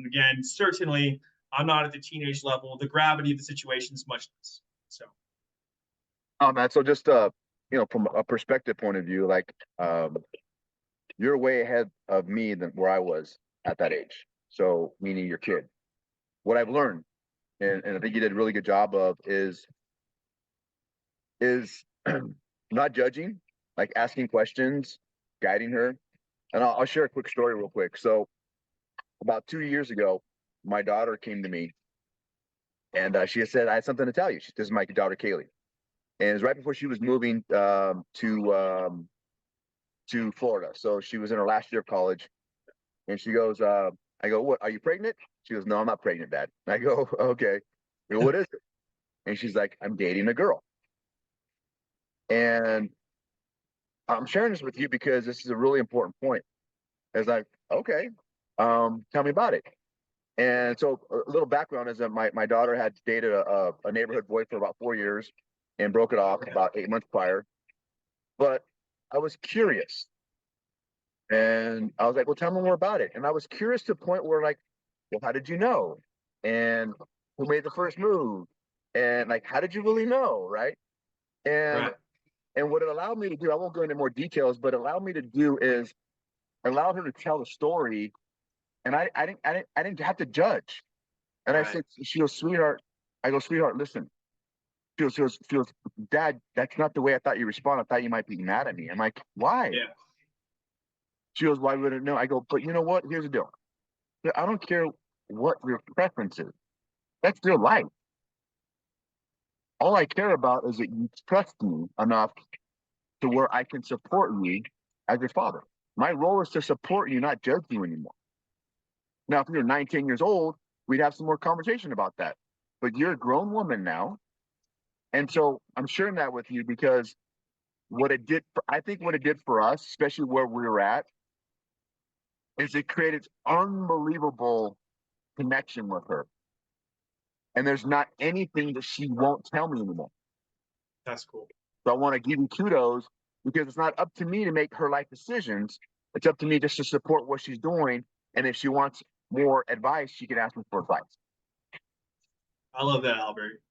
again, certainly I'm not at the teenage level. The gravity of the situation is much less. So, Man, so just from a perspective point of view, like you're way ahead of me than where I was at that age. So meaning your kid. What I've learned, and I think you did a really good job of is not judging, like asking questions, guiding her. And I'll share a quick story real quick. So about 2 years ago, my daughter came to me and she had said, I had something to tell you. This is my daughter, Kaylee. And it was right before she was moving to Florida. So she was in her last year of college. And she goes, I go, what, are you pregnant? She goes, no, I'm not pregnant, Dad. I go, okay. I go, what is it? And she's like, I'm dating a girl. And I'm sharing this with you because this is a really important point. It's like, okay, tell me about it. And so a little background is that my daughter had dated a neighborhood boy for about 4 years and broke it off about 8 months prior. But I was curious. And I was like, well, tell me more about it. And I was curious to the point where, like, well, how did you know? And who made the first move? And like, how did you really know? Right. And right. and what it allowed me to do, I won't go into more details, but it allowed me to do is allowed her to tell the story. And I didn't have to judge. And I Right. said, she goes, sweetheart, I go, sweetheart, listen. She goes, Dad, that's not the way I thought you respond. I thought you might be mad at me. I'm like, why? Yeah. She goes, why would it know? I go, but you know what? Here's the deal. I don't care what your preference is. That's your life. All I care about is that you trust me enough to where I can support you as your father. My role is to support you, not judge you anymore. Now, if you're 19 years old, we'd have some more conversation about that. But you're a grown woman now. And so I'm sharing that with you because I think what it did for us, especially where we were at, is it created unbelievable connection with her. And there's not anything that she won't tell me anymore. That's cool. So I want to give you kudos because it's not up to me to make her life decisions. It's up to me just to support what she's doing. And if she wants more advice, she can ask me for advice. I love that, Albert.